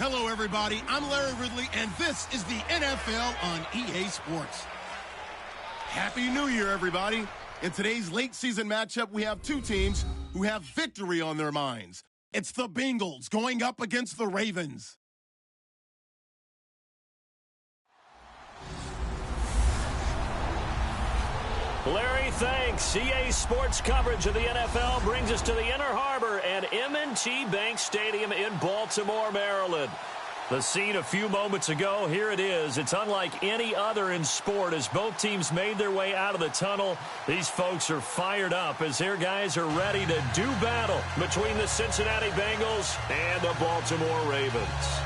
Hello, everybody. I'm Larry Ridley, and this is the NFL on EA Sports. Happy New Year, everybody. In today's late-season matchup, we have two teams who have victory on their minds. It's the Bengals going up against the Ravens. Larry, thanks. EA Sports coverage of the NFL brings us to the Inner Harbor at M&T Bank Stadium in Baltimore, Maryland. The scene a few moments ago, here it is. It's unlike any other in sport as both teams made their way out of the tunnel. These folks are fired up as their guys are ready to do battle between the Cincinnati Bengals and the Baltimore Ravens.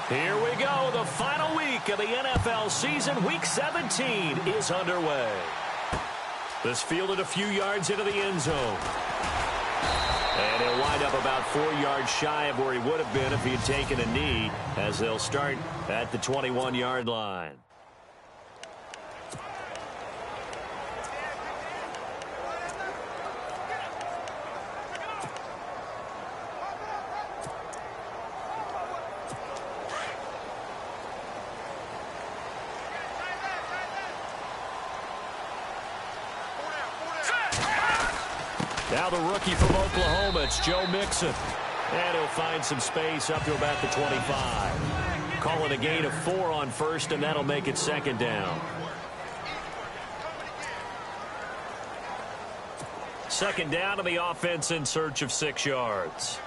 Here we go. The final week of the NFL season. Week 17 is underway. This fielded a few yards into the end zone. And he'll wind up about 4 yards shy of where he would have been if he had taken a knee, as they'll start at the 21-yard line. Now the rookie from Oklahoma, it's Joe Mixon. And he'll find some space up to about the 25. Calling a gain of 4 on first, and that'll make it second down. Second down, and the offense in search of 6 yards.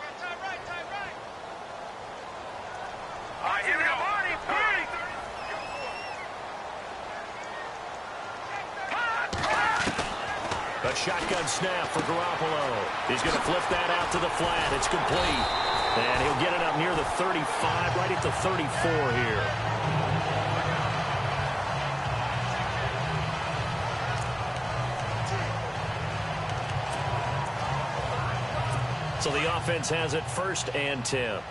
A shotgun snap for Garoppolo. He's going to flip that out to the flat. It's complete. And he'll get it up near the 35, right at the 34 here. So the offense has it 1st and 10.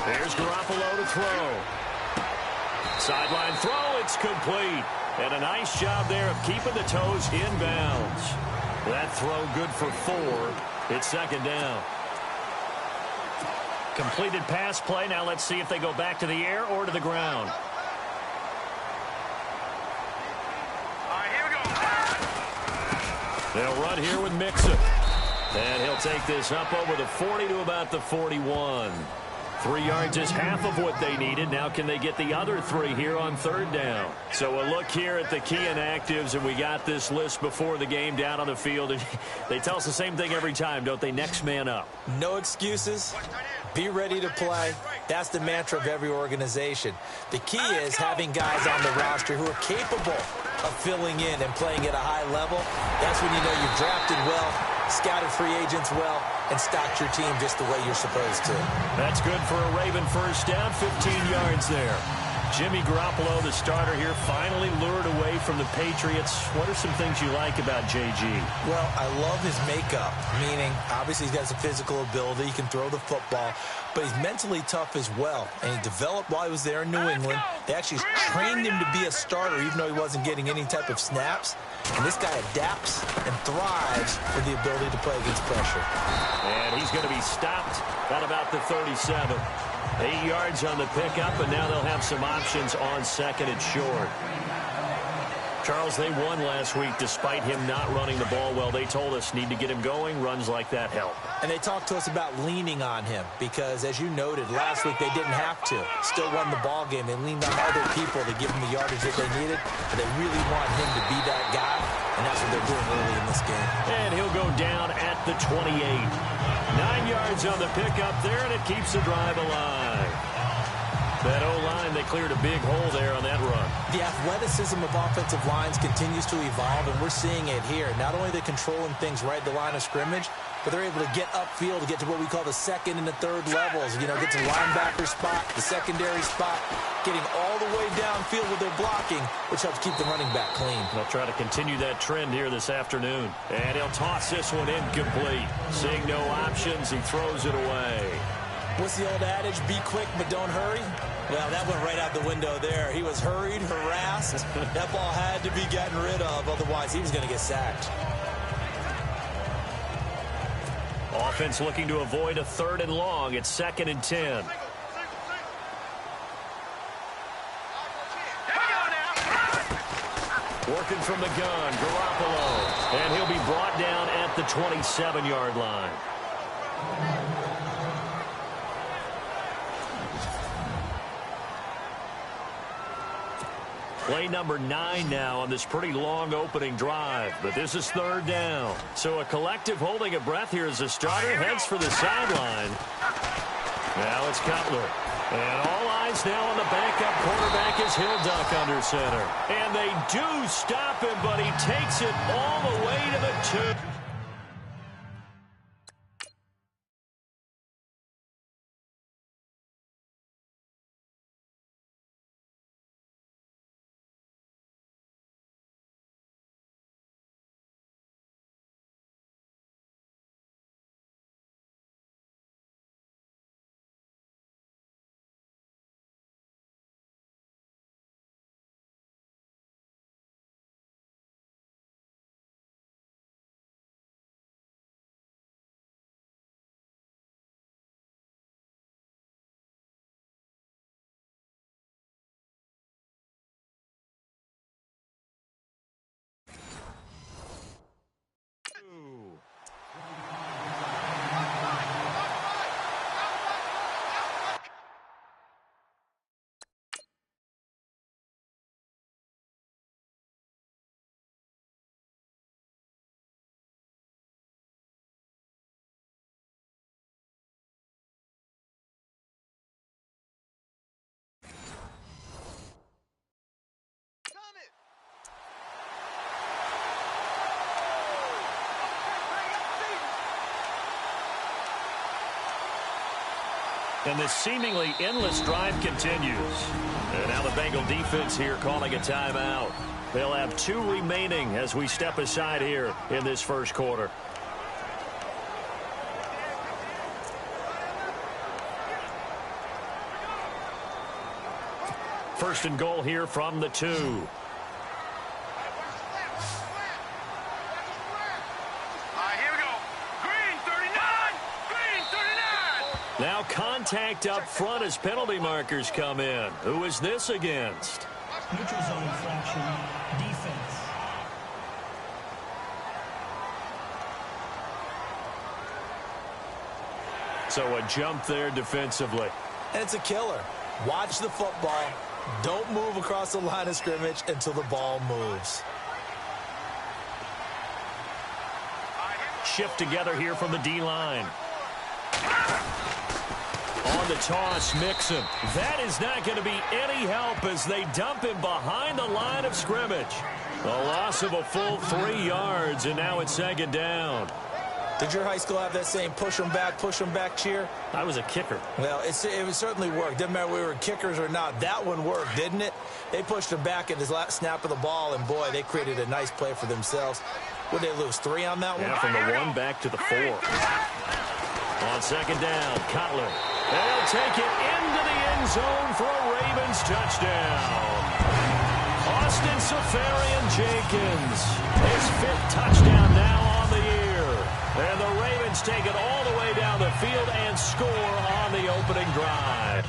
There's Garoppolo to throw. Sideline throw, it's complete. And a nice job there of keeping the toes inbounds. That throw good for 4. It's second down. Completed pass play. Now let's see if they go back to the air or to the ground. They'll run here with Mixon. And he'll take this up over the 40 to about the 41. 3 yards is half of what they needed. Now can they get the other 3 here on third down? So a look here at the key inactives, and we got this list before the game down on the field. And they tell us the same thing every time, don't they? Next man up. No excuses. Be ready to play. That's the mantra of every organization. The key is having guys on the roster who are capable of filling in and playing at a high level. That's when you know you've drafted well, scouted free agents well, and stocked your team just the way you're supposed to. That's good for a Raven first down, 15 yards there. Jimmy Garoppolo, the starter here, finally lured away from the Patriots. What are some things you like about JG? Well, I love his makeup, meaning obviously he's got some physical ability. He can throw the football, but he's mentally tough as well. And he developed while he was there in New England. They actually trained him to be a starter, even though he wasn't getting any type of snaps. And this guy adapts and thrives with the ability to play against pressure. And he's going to be stopped at about the 37. 8 yards on the pickup, and now they'll have some options on second and short. Charles, they won last week despite him not running the ball well. They told us need to get him going. Runs like that help. And they talked to us about leaning on him because, as you noted, last week they didn't have to. Still won the ball game. They leaned on other people to give him the yardage that they needed. But they really want him to be that guy, and that's what they're doing early in this game. And he'll go down at the 28. 9 yards on the pickup there, and it keeps the drive alive. That O-line, they cleared a big hole there on that run. The athleticism of offensive lines continues to evolve, and we're seeing it here. Not only are they controlling things right at the line of scrimmage, but they're able to get upfield to get to what we call the second and the third levels. You know, get to linebacker spot, the secondary spot, getting all the way downfield with their blocking, which helps keep the running back clean. They'll try to continue that trend here this afternoon. And he'll toss this one incomplete. Seeing no options, he throws it away. What's the old adage? Be quick, but don't hurry. Well, that went right out the window there. He was hurried, harassed. That ball had to be gotten rid of. Otherwise, he was going to get sacked. Offense looking to avoid a 3rd and long. It's 2nd and 10. Working from the gun, Garoppolo. And he'll be brought down at the 27-yard line. Play number 9 now on this pretty long opening drive. But this is 3rd down. So a collective holding a breath here as the starter heads for the sideline. Now it's Cutler. And all eyes now on the backup quarterback is Hilduck under center. And they do stop him, but he takes it all the way to the 2. And this seemingly endless drive continues. And now the Bengal defense here calling a timeout. They'll have 2 remaining as we step aside here in this first quarter. First and goal here from the 2. Here we go. Green, 39. Now contact up front as penalty markers come in. Who is this against? Neutral zone infraction, defense. So a jump there defensively. And it's a killer. Watch the football. Don't move across the line of scrimmage until the ball moves. Shift together here from the D-line. On the toss, Mixon. That is not going to be any help as they dump him behind the line of scrimmage. A loss of a full 3 yards, and now it's second down. Did your high school have that same push them back cheer? I was a kicker. Well, it certainly worked. Didn't matter whether we were kickers or not. That one worked, didn't it? They pushed him back at his last snap of the ball, and boy, they created a nice play for themselves. What did they lose, 3 on that one? Yeah, from the 1 back to the 4. On second down, Cutler. They'll take it into the end zone for a Ravens touchdown. Austin Safarian-Jenkins, his 5th touchdown now on the year. And the Ravens take it all the way down the field and score on the opening drive.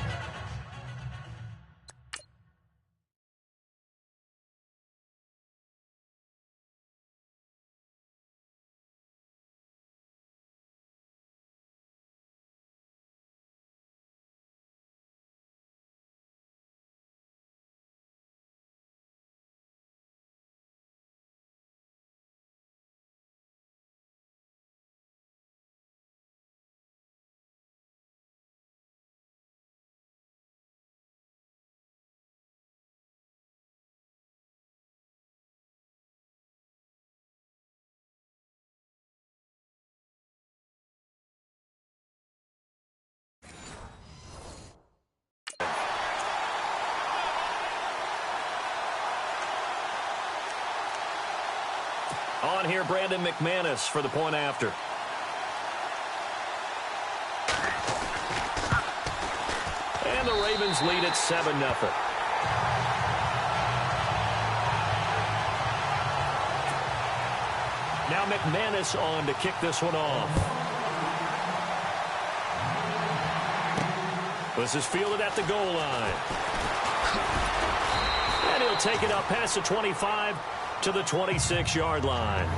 On here, Brandon McManus for the point after. And the Ravens lead at 7-0. Now McManus on to kick this one off. This is fielded at the goal line. And he'll take it up past the 25 to the 26-yard line.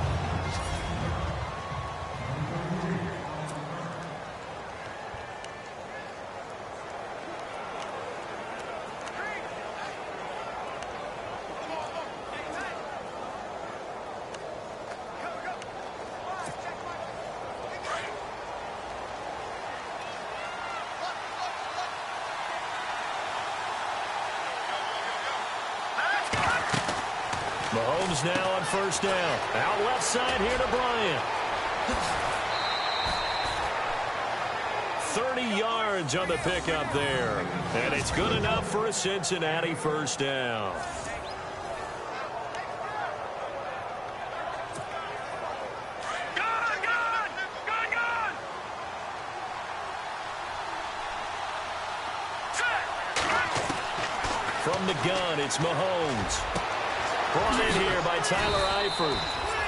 Mahomes now on first down. Out left side here to Bryant. 30 yards on the pickup there. And it's good enough for a Cincinnati first down. From the gun, it's Mahomes. Brought in here by Tyler Eifert.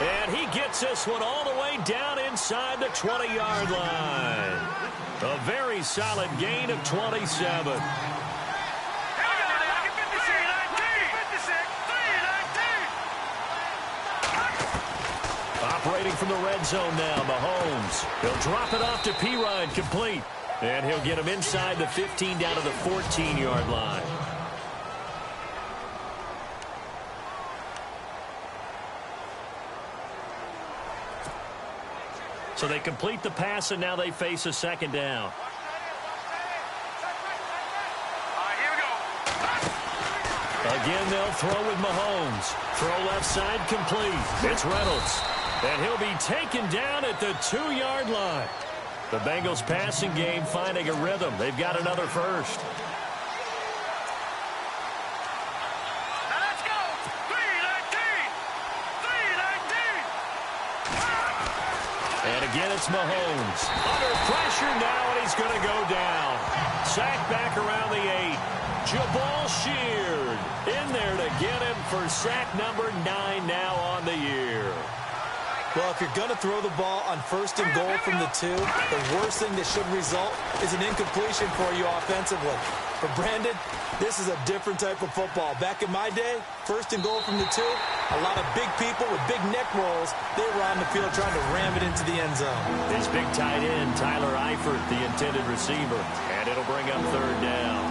And he gets this one all the way down inside the 20-yard line. A very solid gain of 27. Operating from the red zone now, Mahomes. He'll drop it off to Pirine, complete. And he'll get him inside the 15 down to the 14-yard line. So they complete the pass, and now they face a second down. Again, they'll throw with Mahomes. Throw left side complete. It's Reynolds. And he'll be taken down at the 2-yard line. The Bengals passing game finding a rhythm. They've got another first. And again, it's Mahomes. Under pressure now, and he's going to go down. Sacked back around the 8. Jabal Sheard in there to get him for sack number 9 now on the year. Well, if you're going to throw the ball on 1st and goal from the 2, the worst thing that should result is an incompletion for you offensively. For Brandon, this is a different type of football. Back in my day, 1st and goal from the 2, a lot of big people with big neck rolls, they were on the field trying to ram it into the end zone. His big tight end, Tyler Eifert, the intended receiver. And it'll bring up 3rd down.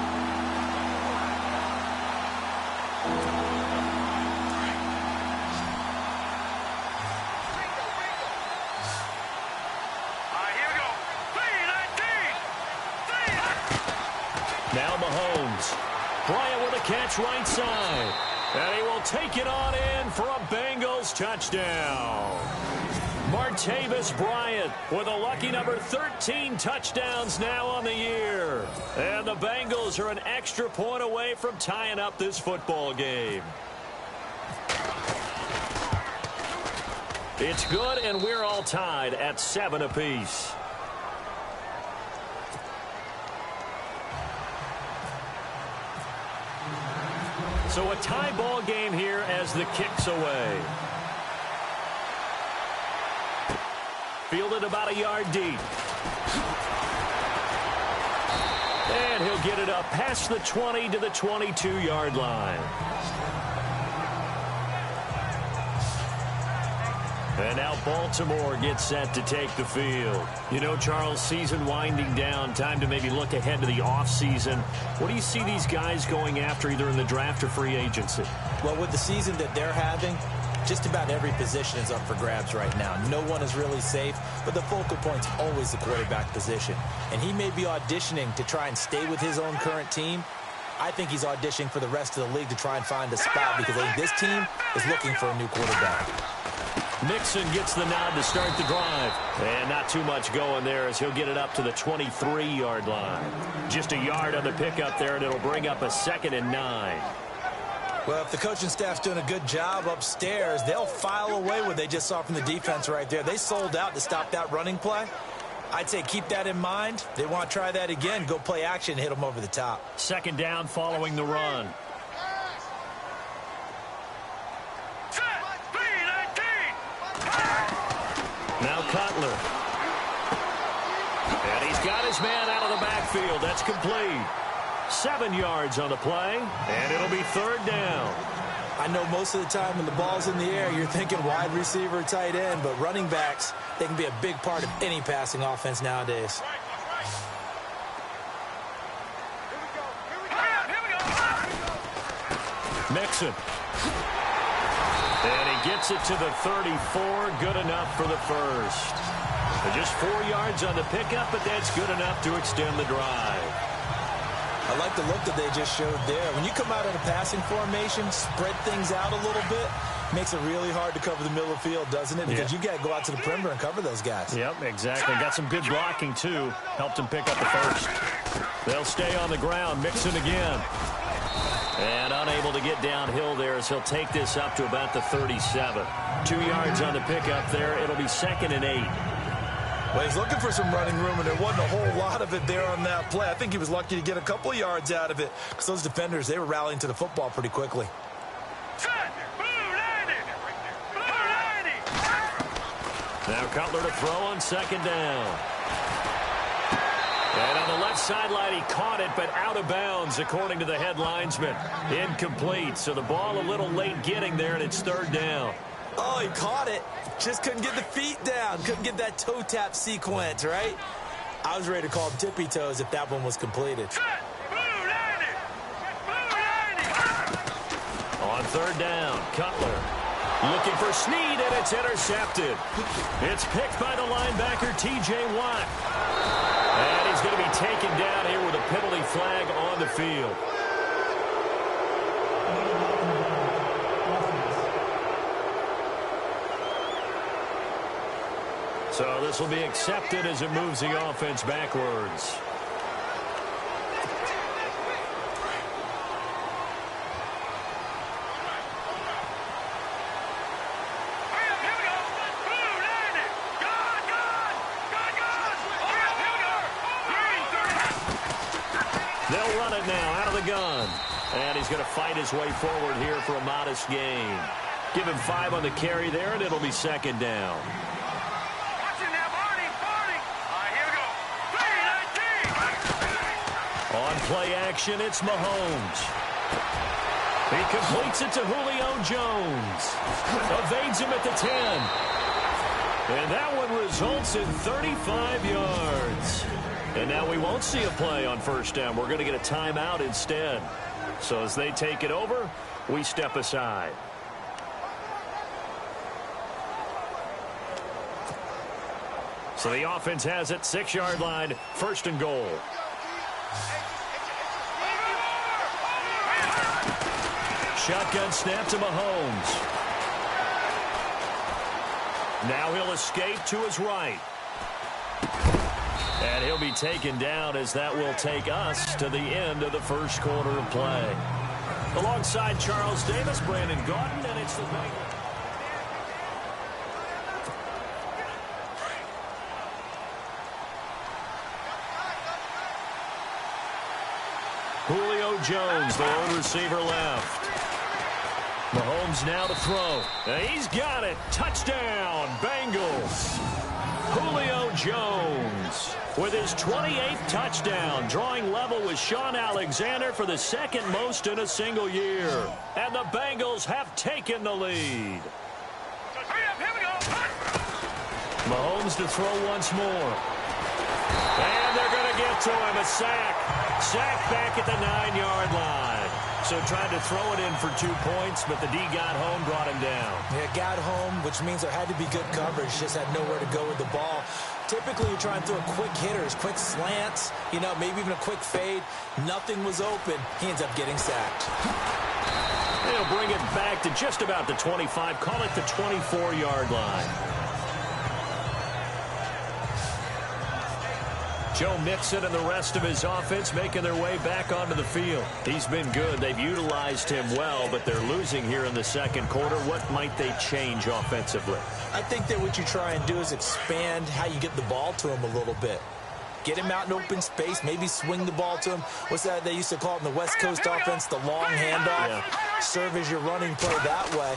Now Mahomes. Bryant with a catch right side. And he will take it on in for a Bengals touchdown. Martavis Bryant with a lucky number 13 touchdowns now on the year. And the Bengals are an extra point away from tying up this football game. It's good, and we're all tied at 7 apiece. So a tie ball game here as the kick's away. Fielded about a yard deep. And he'll get it up past the 20 to the 22-yard line. And now Baltimore gets set to take the field. You know, Charles, season winding down, time to maybe look ahead to the offseason. What do you see these guys going after either in the draft or free agency? Well, with the season that they're having, just about every position is up for grabs right now. No one is really safe, but the focal point's always the quarterback position. And he may be auditioning to try and stay with his own current team. I think he's auditioning for the rest of the league to try and find a spot because I think this team is looking for a new quarterback. Mixon gets the nod to start the drive. And not too much going there as he'll get it up to the 23-yard line. Just a yard on the pickup there, and it'll bring up a 2nd and 9. Well, if the coaching staff's doing a good job upstairs, they'll file away what they just saw from the defense right there. They sold out to stop that running play. I'd say keep that in mind. They want to try that again. Go play action, hit them over the top. 2nd down following the run. Now Cutler. And he's got his man out of the backfield. That's complete. 7 yards on the play, and it'll be 3rd down. I know most of the time when the ball's in the air, you're thinking wide receiver, tight end, but running backs, they can be a big part of any passing offense nowadays. Mixon. And he gets it to the 34. Good enough for the first. Just 4 yards on the pickup, but that's good enough to extend the drive. I like the look that they just showed there. When you come out in a passing formation, spread things out a little bit, makes it really hard to cover the middle of the field, doesn't it? Because you got to go out to the perimeter and cover those guys. Yep, exactly. Got some good blocking, too. Helped him pick up the first. They'll stay on the ground. Mixon again. And unable to get downhill there as he'll take this up to about the 37. 2 yards on the pickup there. It'll be 2nd and 8. Well, he's looking for some running room, and there wasn't a whole lot of it there on that play. I think he was lucky to get a couple of yards out of it because those defenders, they were rallying to the football pretty quickly. Now Cutler to throw on 2nd down. And on the left sideline, he caught it, but out of bounds, according to the head linesman. Incomplete, so the ball a little late getting there, and it's 3rd down. Oh, he caught it. Just couldn't get the feet down. Couldn't get that toe tap sequence, right? I was ready to call him tippy toes if that one was completed. On 3rd down, Cutler. Looking for Snead, and it's intercepted. It's picked by the linebacker, T.J. Watt. And he's going to be taken down here with a penalty flag on the field. So this will be accepted as it moves the offense backwards. They'll run it now out of the gun. And he's going to fight his way forward here for a modest gain. Give him 5 on the carry there, and it'll be second down. On play action, it's Mahomes. He completes it to Julio Jones. Evades him at the 10. And that one results in 35 yards. And now we won't see a play on first down. We're going to get a timeout instead. So as they take it over, we step aside. So the offense has it, 6-yard line, first and goal. Shotgun snap to Mahomes. Now he'll escape to his right. And he'll be taken down as that will take us to the end of the first quarter of play. Alongside Charles Davis, Brandon Gordon, and it's the Bengals. Julio Jones, the lone receiver left. Mahomes now to throw. He's got it. Touchdown, Bengals. Julio Jones with his 28th touchdown, drawing level with Sean Alexander for the second most in a single year. And the Bengals have taken the lead. Mahomes to throw once more. And they're going to get to him. A sack. Sack back at the 9-yard line. So tried to throw it in for 2 points, but the D got home, brought him down. Yeah, got home, which means there had to be good coverage. Just had nowhere to go with the ball. Typically, you're trying to throw quick hitters, quick slants, you know, maybe even a quick fade. Nothing was open. He ends up getting sacked. They'll bring it back to just about the 25. Call it the 24-yard line. Joe Mixon and the rest of his offense making their way back onto the field. He's been good. They've utilized him well, but they're losing here in the second quarter. What might they change offensively? I think that what you try and do is expand how you get the ball to him a little bit. Get him out in open space, maybe swing the ball to him. What's that they used to call it in the West Coast offense, the long handoff? Yeah. Serve as your running play that way,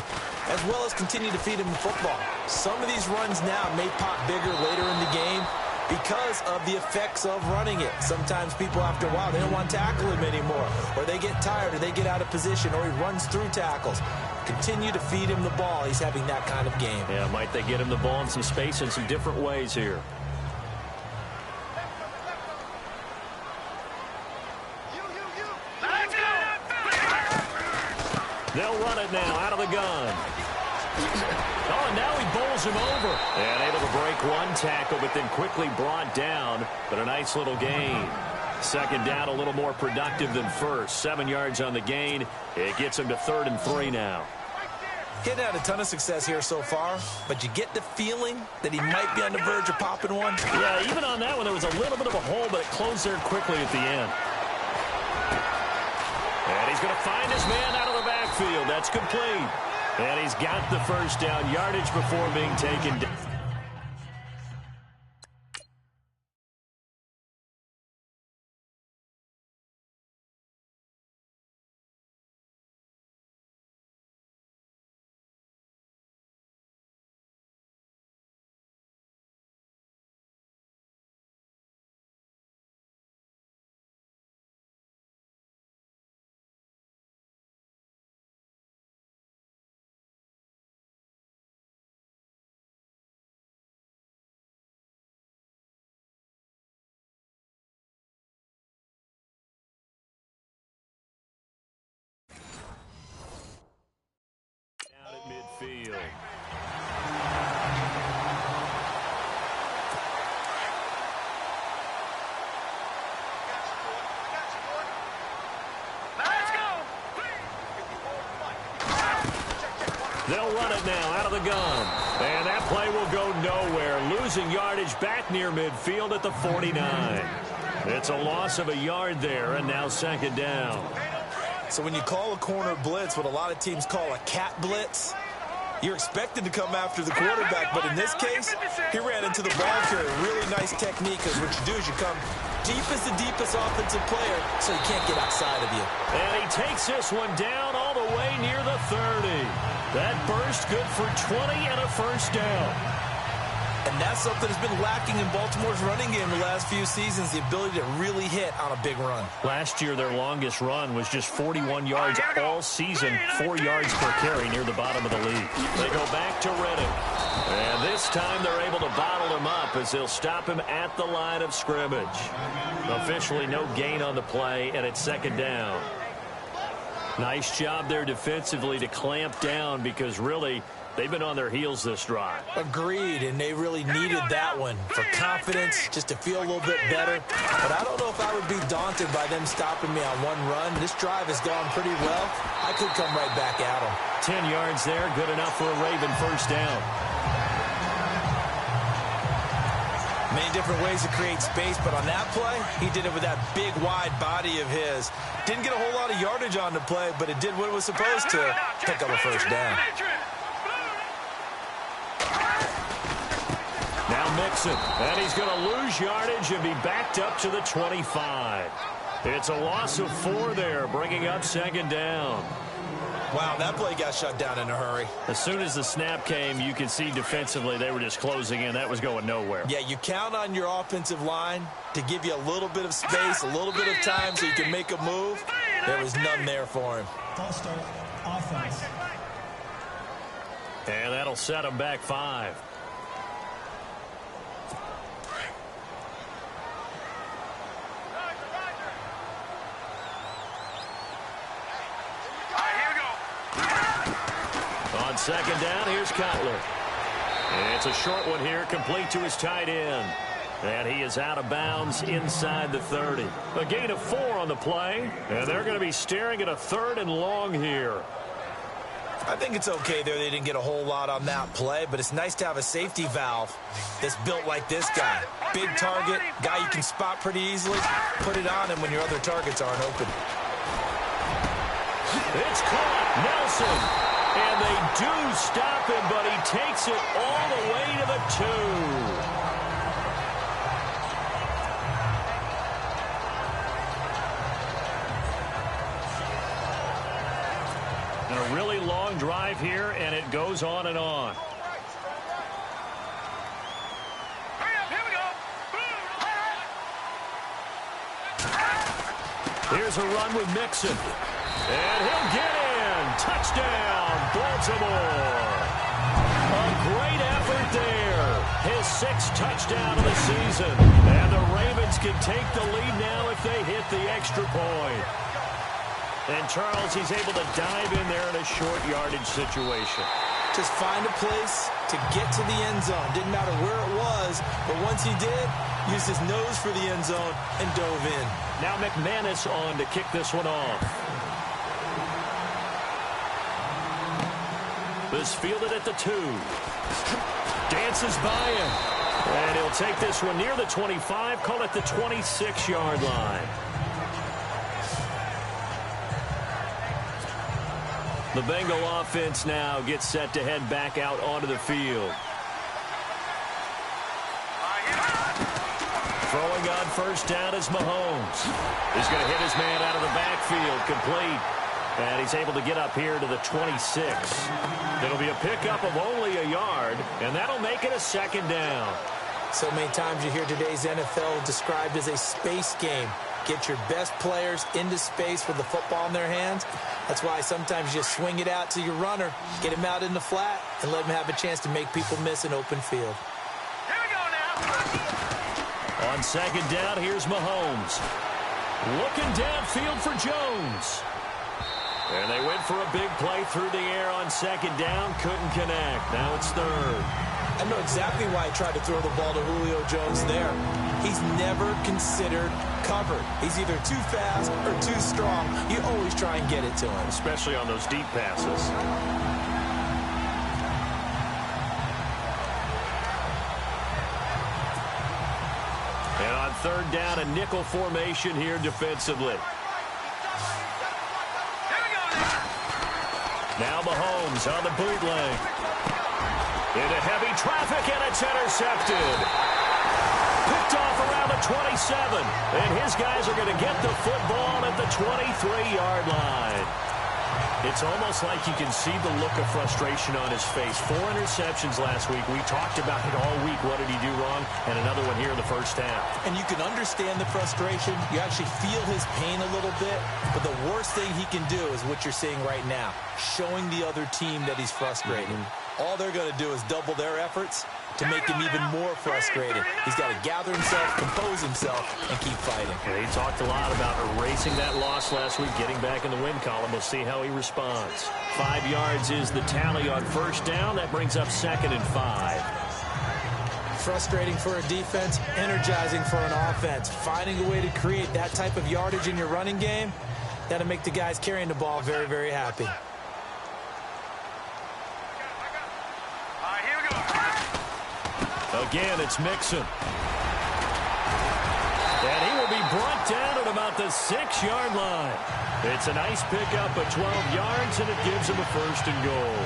as well as continue to feed him the football. Some of these runs now may pop bigger later in the game because of the effects of running it. Sometimes people, after a while, they don't want to tackle him anymore, or they get tired, or they get out of position, or he runs through tackles. Continue to feed him the ball. He's having that kind of game. Yeah, might they get him the ball in some space in some different ways here. They'll run it now out of the gun. Oh, and now he bowls him over. And able to break one tackle, but then quickly brought down. But a nice little gain. Second down, a little more productive than first. 7 yards on the gain. It gets him to 3rd and 3 now. He's had a ton of success here so far, but you get the feeling that he might be on the verge of popping one. Yeah, even on that one, there was a little bit of a hole, but it closed there quickly at the end. And he's going to find his man out of the backfield. That's complete. And he's got the first down, yardage before being taken down. Midfield. They'll run it now out of the gun. And that play will go nowhere. Losing yardage back near midfield at the 49. It's a loss of a yard there, and now second down. So when you call a corner blitz, what a lot of teams call a cat blitz, you're expected to come after the quarterback. But in this case, he ran into the ball carrier. Really nice technique, because what you do is you come deep as the deepest offensive player, so he can't get outside of you. And he takes this one down all the way near the 30. That burst good for 20 and a first down. And that's something that's been lacking in Baltimore's running game the last few seasons, the ability to really hit on a big run. Last year, their longest run was just 41 yards all season, 4 yards per carry near the bottom of the league. They go back to Reddick. And this time they're able to bottle him up as they'll stop him at the line of scrimmage. Officially no gain on the play, and it's second down. Nice job there defensively to clamp down because really they've been on their heels this drive. Agreed, and they really needed that one for confidence, just to feel a little bit better. But I don't know if I would be daunted by them stopping me on one run. This drive has gone pretty well. I could come right back at them. 10 yards there, good enough for a Raven first down. Many different ways to create space, but on that play, he did it with that big, wide body of his. Didn't get a whole lot of yardage on the play, but it did what it was supposed to, pick up a first down. Now Mixon, and he's going to lose yardage and be backed up to the 25. It's a loss of 4 there, bringing up second down. Wow, that play got shut down in a hurry. As soon as the snap came, you could see defensively they were just closing in. That was going nowhere. Yeah, you count on your offensive line to give you a little bit of space, a little bit of time so you can make a move. There was none there for him. False start, offense. And that'll set him back 5. On second down, here's Cutler. And it's a short one here, complete to his tight end. And he is out of bounds inside the 30. A gain of 4 on the play, and they're going to be staring at a 3rd and long here. I think it's okay there. They didn't get a whole lot on that play, but it's nice to have a safety valve that's built like this guy. Big target, guy you can spot pretty easily. Put it on him when your other targets aren't open. It's caught. Nelson. And they do stop him, but he takes it all the way to the 2. And a really long drive here, and it goes on and on. Here's a run with Mixon. And he'll get in. Touchdown, Baltimore. A great effort there. His 6th touchdown of the season. And the Ravens can take the lead now if they hit the extra point. And Charles, he's able to dive in there in a short yardage situation. Just find a place to get to the end zone. Didn't matter where it was, but once he did, used his nose for the end zone and dove in. Now McManus on to kick this one off. This fielded at the 2. Dances by him. And he'll take this one near the 25, call it the 26-yard line. The Bengal offense now gets set to head back out onto the field. Throwing on first down is Mahomes. He's going to hit his man out of the backfield, complete. And he's able to get up here to the 26. It'll be a pickup of only a yard, and that'll make it a second down. So many times you hear today's NFL described as a space game. Get your best players into space with the football in their hands. That's why sometimes you just swing it out to your runner, get him out in the flat, and let him have a chance to make people miss an open field. Here we go now. On second down, here's Mahomes. Looking downfield for Jones. And they went for a big play through the air on second down. Couldn't connect. Now it's 3rd. I know exactly why he tried to throw the ball to Julio Jones there. He's never considered covered. He's either too fast or too strong. You always try and get it to him. Especially on those deep passes. And on 3rd down, a nickel formation here defensively. Now Mahomes on the bootleg. Into heavy traffic, and it's intercepted. Picked off around the 27. And his guys are going to get the football at the 23-yard line. It's almost like you can see the look of frustration on his face. 4 interceptions last week. We talked about it all week. What did he do wrong? And another one here in the first half. And you can understand the frustration. You actually feel his pain a little bit. But the worst thing he can do is what you're seeing right now, showing the other team that he's frustrated. All they're going to do is double their efforts to make him even more frustrated. He's got to gather himself, compose himself, and keep fighting. And he talked a lot about erasing that loss last week, getting back in the win column. We'll see how he responds. 5 yards is the tally on first down. That brings up 2nd and 5. Frustrating for a defense, energizing for an offense. Finding a way to create that type of yardage in your running game, that'll make the guys carrying the ball very, very happy. Again, it's Mixon. And he will be brought down at about the 6-yard line. It's a nice pickup of 12 yards, and it gives him a 1st and goal.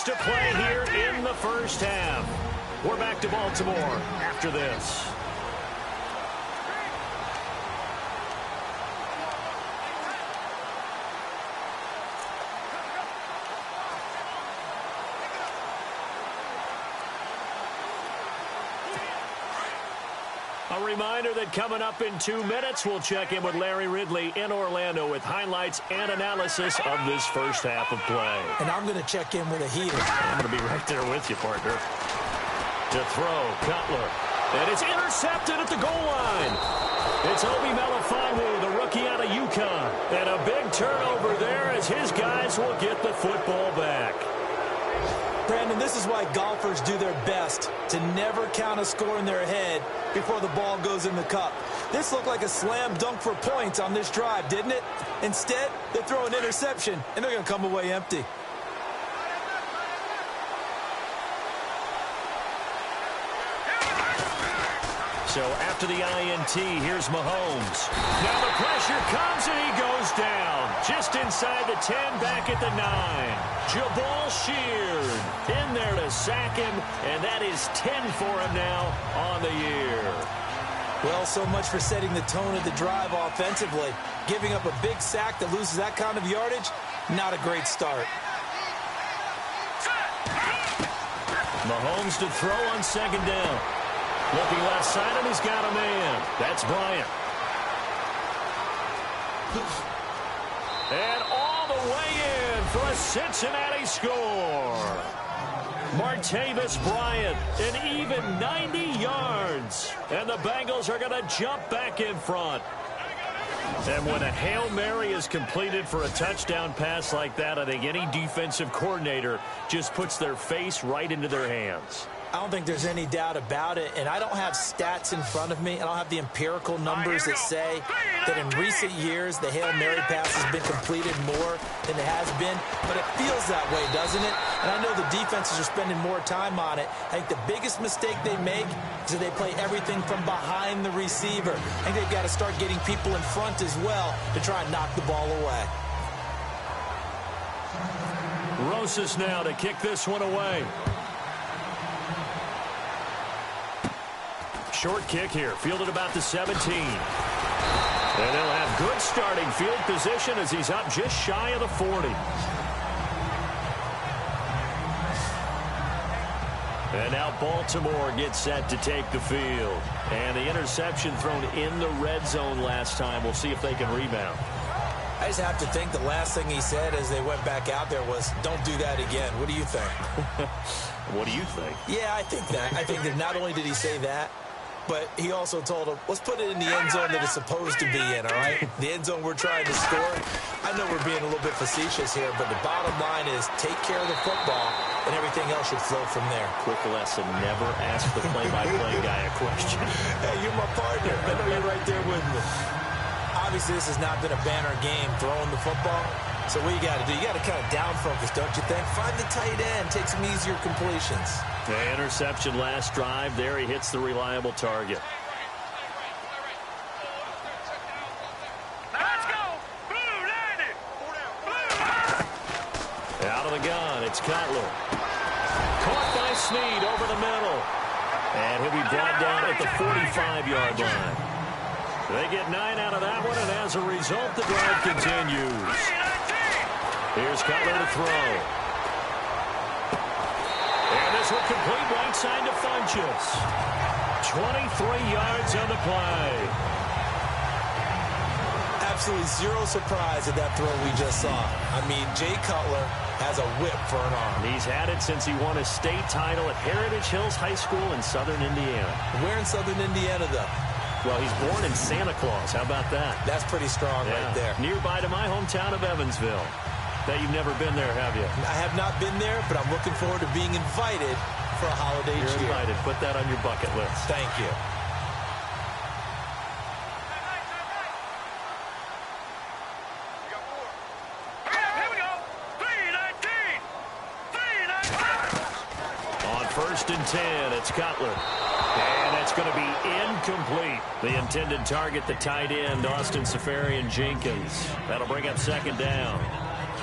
To play here in the first half. We're back to Baltimore after this. A reminder that coming up in 2 minutes, we'll check in with Larry Ridley in Orlando with highlights and analysis of this first half of play. And I'm going to check in with a heater. I'm going to be right there with you, partner. To throw, Cutler. And it's intercepted at the goal line. It's Obi Melifonwu, the rookie out of UConn. And a big turnover there as his guys will get the football back. Brandon, this is why golfers do their best to never count a score in their head before the ball goes in the cup. This looked like a slam dunk for points on this drive, didn't it? Instead, they throw an interception, and they're going to come away empty. So after the INT, here's Mahomes. Now the pressure comes, and he goes down. Just inside the 10, back at the 9. Jabal Sheard in there to sack him, and that is 10 for him now on the year. Well, so much for setting the tone of the drive offensively. Giving up a big sack that loses that kind of yardage, not a great start. Mahomes to throw on 2nd down. Looking left side, and he's got a man. That's Bryant. And all the way in for a Cincinnati score. Martavis Bryant, an even 90 yards. And the Bengals are going to jump back in front. And when a Hail Mary is completed for a touchdown pass like that, I think any defensive coordinator just puts their face right into their hands. I don't think there's any doubt about it, and I don't have stats in front of me. I don't have the empirical numbers that say that in recent years the Hail Mary pass has been completed more than it has been, but it feels that way, doesn't it? And I know the defenses are spending more time on it. I think the biggest mistake they make is that they play everything from behind the receiver. I think they've got to start getting people in front as well to try and knock the ball away. Rosas now to kick this one away. Short kick here, fielded about the 17. And they'll have good starting field position as he's up just shy of the 40. And now Baltimore gets set to take the field. And the interception thrown in the red zone last time. We'll see if they can rebound. I just have to think the last thing he said as they went back out there was, don't do that again. What do you think? What do you think? Yeah, I think that. I think that not only did he say that, but he also told him, let's put it in the end zone that it's supposed to be in, all right? The end zone we're trying to score. I know we're being a little bit facetious here, but the bottom line is take care of the football, and everything else should flow from there. Quick lesson, never ask the play-by-play guy a question. Hey, you're my partner. I know you're right there with me. Obviously, this has not been a banner game throwing the football. So what you got to do, you got to kind of down focus, don't you think? Find the tight end, take some easier completions. The interception last drive. There he hits the reliable target. gun. It's Cutler. Caught by Snead over the middle. And he'll be brought down at the 45-yard line. They get 9 out of that one, and as a result, the drive continues. Here's Cutler to throw. And this will complete right side to Funchess. 23 yards on the play. Absolutely zero surprise at that throw we just saw. I mean, Jay Cutler has a whip for an arm. He's had it since he won a state title at Heritage Hills High School in southern Indiana. Where in southern Indiana, though? Well, he's born in Santa Claus. How about that? That's pretty strong right there. Nearby to my hometown of Evansville. Bet you've never been there, have you? I have not been there, but I'm looking forward to being invited for a holiday cheer. You're invited. Put that on your bucket list. Thank you. First and 10, it's Cutler. And that's going to be incomplete. The intended target, the tight end, Austin Safarian-Jenkins. That'll bring up second down.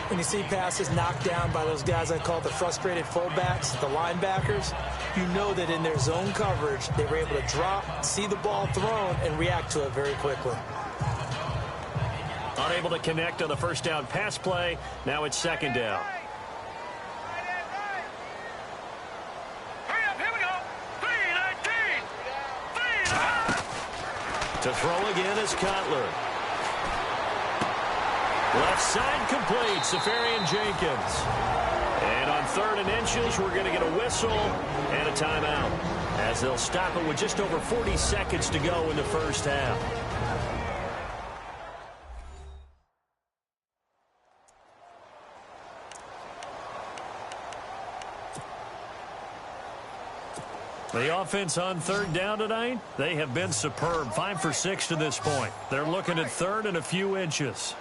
When you see passes knocked down by those guys I call the frustrated fullbacks, the linebackers, you know that in their zone coverage, they were able to drop, see the ball thrown, and react to it very quickly. Unable to connect on the first down pass play. Now it's second down. To throw again is Cutler. Left side complete, Safarian-Jenkins. And on 3rd and inches, we're going to get a whistle and a timeout, as they'll stop it with just over 40 seconds to go in the first half. The offense on 3rd down tonight, they have been superb. 5 for 6 to this point. They're looking at 3rd and a few inches.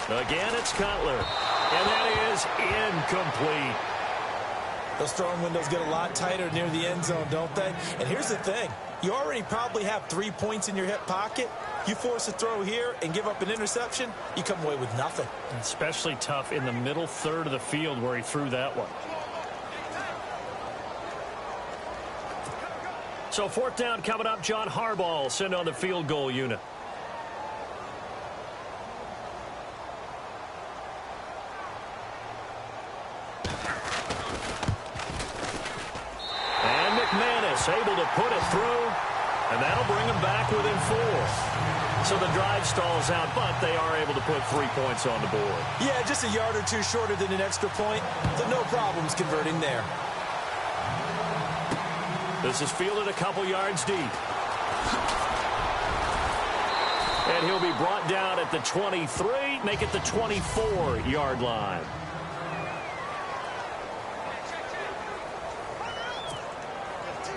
Again, it's Cutler. And that is incomplete. Those throwing windows get a lot tighter near the end zone, don't they? And here's the thing. You already probably have 3 points in your hip pocket. You force a throw here and give up an interception, you come away with nothing. Especially tough in the middle third of the field where he threw that one. So 4th down coming up. John Harbaugh will send on the field goal unit. And McManus able to put it through, and that'll bring him back within 4. So the drive stalls out, but they are able to put 3 points on the board. Yeah, just a yard or two shorter than an extra point, so no problems converting there. This is fielded a couple yards deep. And he'll be brought down at the 23, make it the 24-yard line.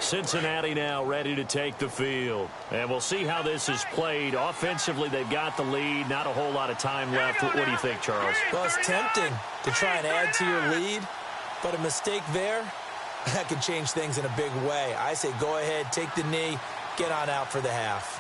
Cincinnati now ready to take the field. And we'll see how this is played. Offensively, they've got the lead. Not a whole lot of time left. What do you think, Charles? Well, it's tempting to try and add to your lead, but a mistake there, that could change things in a big way. I say go ahead, take the knee, get on out for the half.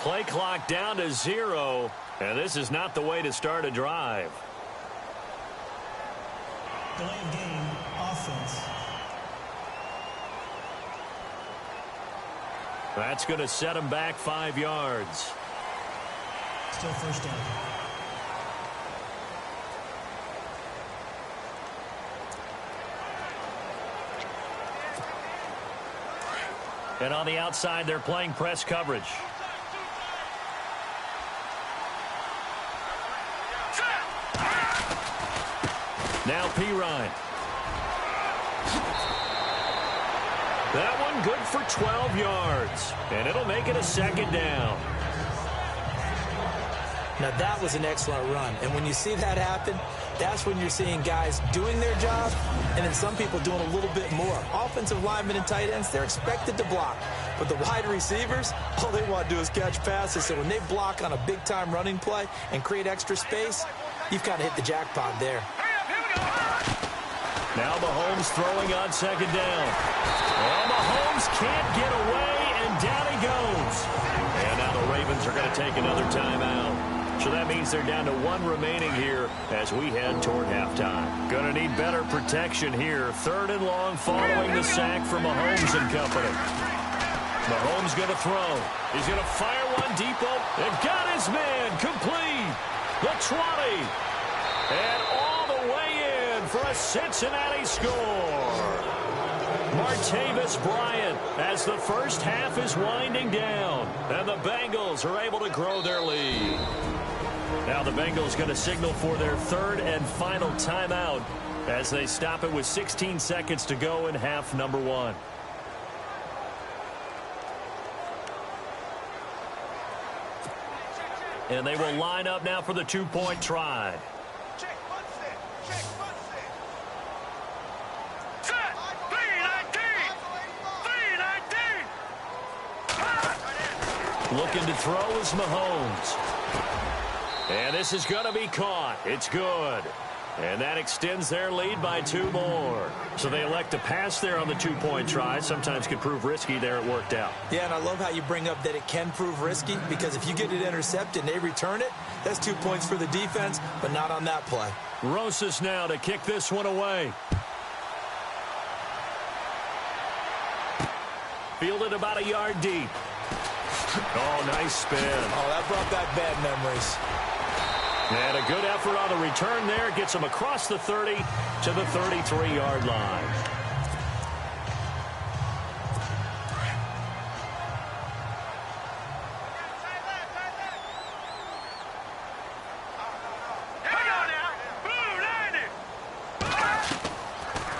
Play clock down to 0, and this is not the way to start a drive. Delay of game, offense. That's going to set him back 5 yards. Still first down. And on the outside, they're playing press coverage. Now Pirine. That one good for 12 yards. And it'll make it a second down. Now, that was an excellent run. And when you see that happen, that's when you're seeing guys doing their job and then some people doing a little bit more. Offensive linemen and tight ends, they're expected to block. But the wide receivers, all they want to do is catch passes. So when they block on a big-time running play and create extra space, you've kind of hit the jackpot there. Now Mahomes throwing on second down. Well, Mahomes can't get away, and down he goes. And now the Ravens are going to take another timeout. So that means they're down to 1 remaining here as we head toward halftime. Going to need better protection here. 3rd and long following the sack from Mahomes and company. Mahomes going to throw. He's going to fire one deep open. And got his man complete. The 20. And all the way in for a Cincinnati score. Martavis Bryant as the first half is winding down. And the Bengals are able to grow their lead. Now the Bengals going to signal for their 3rd and final timeout as they stop it with 16 seconds to go in half number 1. And they will line up now for the 2-point try. Looking to throw is Mahomes. And this is going to be caught. It's good. And that extends their lead by 2 more. So they elect to pass there on the 2-point try. Sometimes could prove risky. There it worked out. Yeah, and I love how you bring up that it can prove risky, because if you get it intercepted and they return it, that's 2 points for the defense, but not on that play. Rosas now to kick this one away. Fielded about a yard deep. Oh, nice spin. Oh, that brought back bad memories. And a good effort on the return there. Gets him across the 30 to the 33-yard line.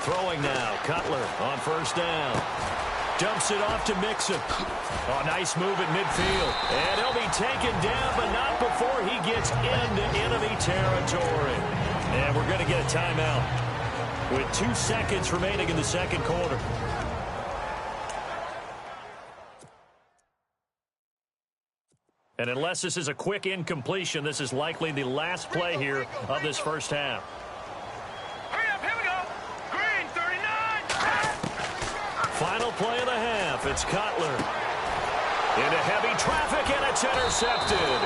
Throwing now. Cutler on first down. Dumps it off to Mixon. Oh, nice move at midfield. And he'll be taken down, but not before he gets into enemy territory. And we're going to get a timeout with 2 seconds remaining in the second quarter. And unless this is a quick incompletion, this is likely the last play here of this first half. Final play of the half. It's Cutler. Into heavy traffic, and it's intercepted.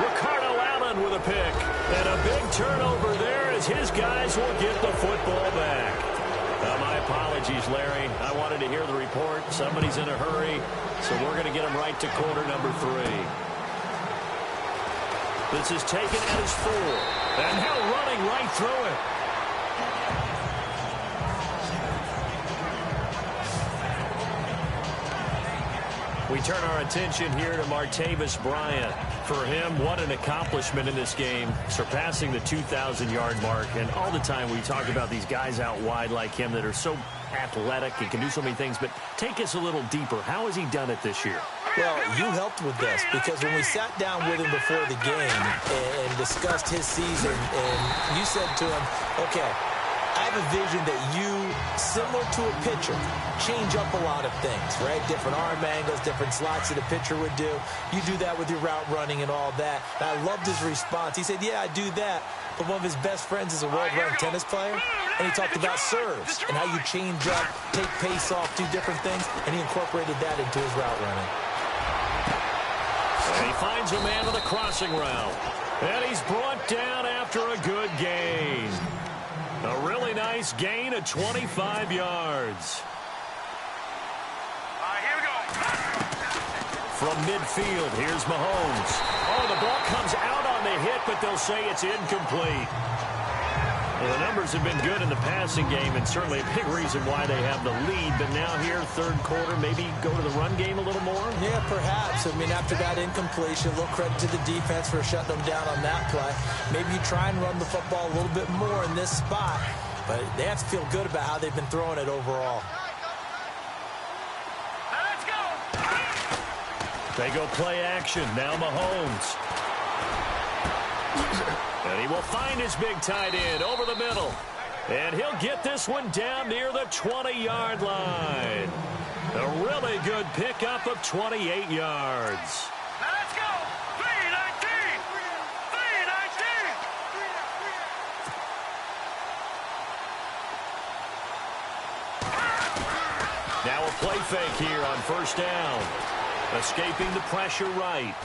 Ricardo Allen with a pick. And a big turnover there as his guys will get the football back. My apologies, Larry. I wanted to hear the report. Somebody's in a hurry, so we're going to get him right to quarter number 3. This is taken at his 4. And Hill running right through it. We turn our attention here to Martavis Bryant. For him, what an accomplishment in this game, surpassing the 2,000-yard mark. And all the time we talk about these guys out wide like him that are so athletic and can do so many things. But take us a little deeper. How has he done it this year? Well, you helped with this, because when we sat down with him before the game and discussed his season, and you said to him, okay, I have a vision that you, similar to a pitcher, change up a lot of things, right? Different arm angles, different slots that a pitcher would do. You do that with your route running and all that. And I loved his response. He said, yeah, I do that. But one of his best friends is a world-renowned tennis player. And he talked about serves and how you change up, take pace off, do different things. And he incorporated that into his route running. And he finds a man on the crossing route. And he's brought down after a good gain. A really nice gain of 25 yards. Here we go. From midfield, here's Mahomes. Oh, the ball comes out on the hit, but they'll say it's incomplete. Well, the numbers have been good in the passing game, and certainly a big reason why they have the lead. But now here, third quarter, maybe go to the run game a little more? Yeah, perhaps. I mean, after that incompletion, a little credit to the defense for shutting them down on that play. Maybe you try and run the football a little bit more in this spot, but they have to feel good about how they've been throwing it overall. They go play action. Now Mahomes. And he will find his big tight end over the middle. And he'll get this one down near the 20-yard line. A really good pickup of 28 yards. Now let's go. 3-19. 3-19. Now a play fake here on first down. Escaping the pressure right.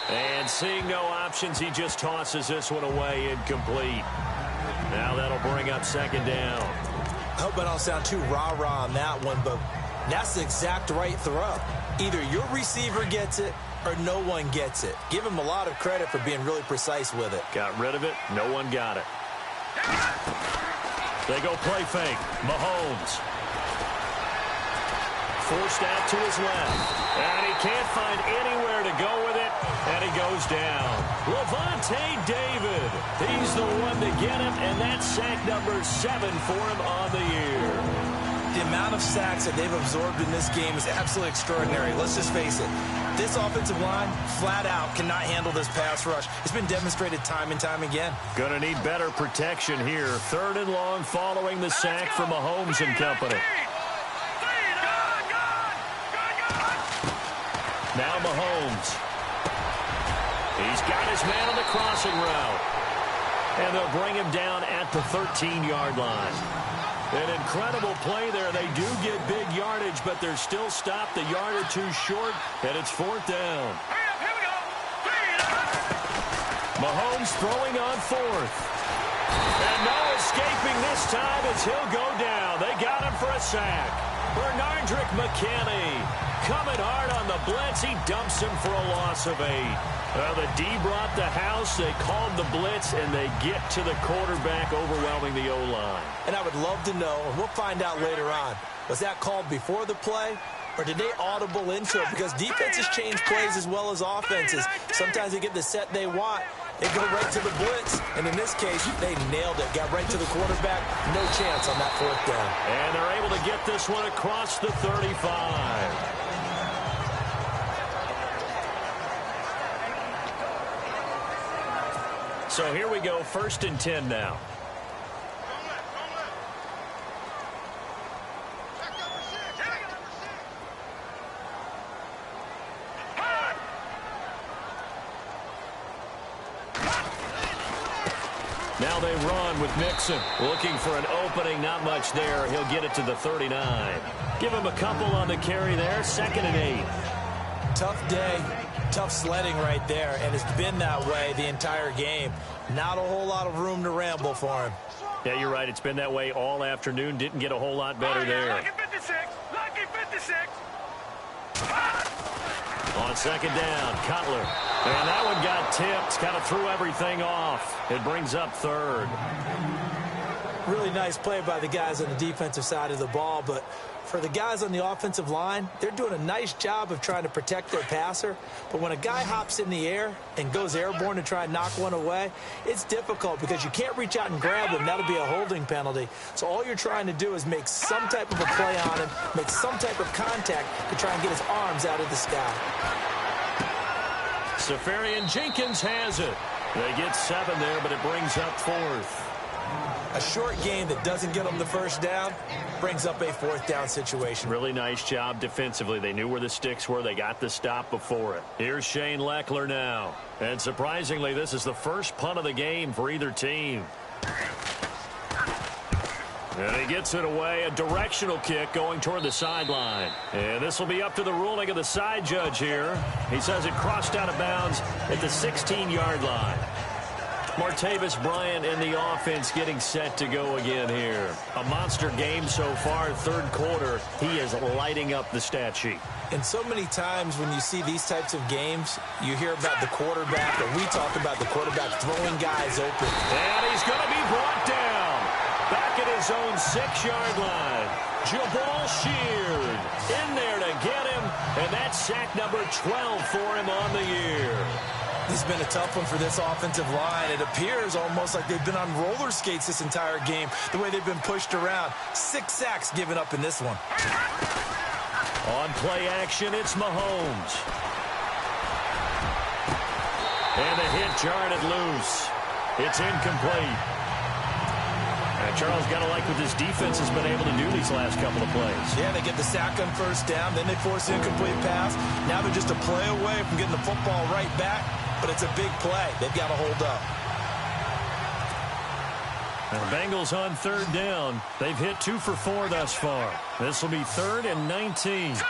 And seeing no options, he just tosses this one away incomplete. Now that'll bring up second down. I hope I don't sound too rah-rah on that one, but that's the exact right throw. Either your receiver gets it or no one gets it. Give him a lot of credit for being really precise with it. Got rid of it. No one got it. They go play fake. Mahomes. Forced out to his left. And he can't find anywhere to go with it. And he goes down. Levante David. He's the one to get him. And that's sack number 7 for him on the year. The amount of sacks that they've absorbed in this game is absolutely extraordinary. Let's just face it. This offensive line, flat out, cannot handle this pass rush. It's been demonstrated time and time again. Going to need better protection here. 3rd and long following the sack from Mahomes and company. Now Mahomes. He's got his man on the crossing route. And they'll bring him down at the 13-yard line. An incredible play there. They do get big yardage, but they're still stopped a yard or two short, and it's 4th down. Here we go. Mahomes throwing on 4th. And no escaping this time as he'll go down. They got him for a sack. Bernardrick McKinney coming hard on the blitz. He dumps him for a loss of 8. Well, the D brought the house. They called the blitz, and they get to the quarterback, overwhelming the O-line. And I would love to know, and we'll find out later on, was that called before the play, or did they audible into it? Because defenses change plays as well as offenses. Sometimes they get the set they want. They go right to the blitz, and in this case, they nailed it. Got right to the quarterback. No chance on that 4th down. And they're able to get this one across the 35. So here we go, 1st and 10 now. Now they run with Mixon. Looking for an opening, not much there. He'll get it to the 39. Give him a couple on the carry there, 2nd and 8. Tough day, tough sledding right there, and it's been that way the entire game. Not a whole lot of room to ramble for him. Yeah, you're right. It's been that way all afternoon. Didn't get a whole lot better there. Lucky 56. Lucky 56. On 2nd down, Cutler. And that one got tipped. Kind of threw everything off. It brings up 3rd. Really nice play by the guys on the defensive side of the ball, but for the guys on the offensive line, they're doing a nice job of trying to protect their passer. But when a guy hops in the air and goes airborne to try and knock one away, it's difficult because you can't reach out and grab him. That'll be a holding penalty. So all you're trying to do is make some type of a play on him, make some type of contact to try and get his arms out of the sky. Safarian Jenkins has it. They get 7 there, but it brings up 4th. A short game that doesn't get them the 1st down brings up a 4th down situation. Really nice job defensively. They knew where the sticks were. They got the stop before it. Here's Shane Leckler now. And surprisingly, this is the first punt of the game for either team. And he gets it away. A directional kick going toward the sideline. And this will be up to the ruling of the side judge here. He says it crossed out of bounds at the 16-yard line. Martavis Bryant in the offense getting set to go again here. A monster game so far, 3rd quarter. He is lighting up the stat sheet. And so many times when you see these types of games, you hear about the quarterback, or we talk about the quarterback throwing guys open. And he's going to be brought down. Back at his own 6-yard line. Jabal Sheard in there to get him. And that's sack number 12 for him on the year. This has been a tough one for this offensive line. It appears almost like they've been on roller skates this entire game, the way they've been pushed around. 6 sacks given up in this one. On play action, it's Mahomes. And the hit jarred it loose. It's incomplete. And Charles, got to like what this defense has been able to do these last couple of plays. Yeah, they get the sack on first down, then they force an incomplete pass. Now they're just a play away from getting the football right back, but it's a big play. They've got to hold up. And the Bengals on third down. They've hit 2 for 4 thus far. This will be 3rd and 19. Green 39.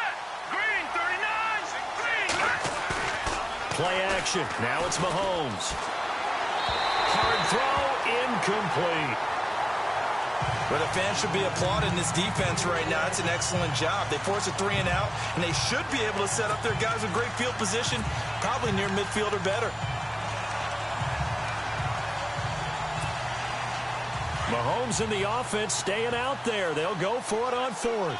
Green. Play action. Now it's Mahomes. Hard throw, incomplete. But the fans should be applauding this defense right now. It's an excellent job. They force a 3 and out, and they should be able to set up their guys with great field position, probably near midfield or better. Mahomes and the offense staying out there. They'll go for it on 4th.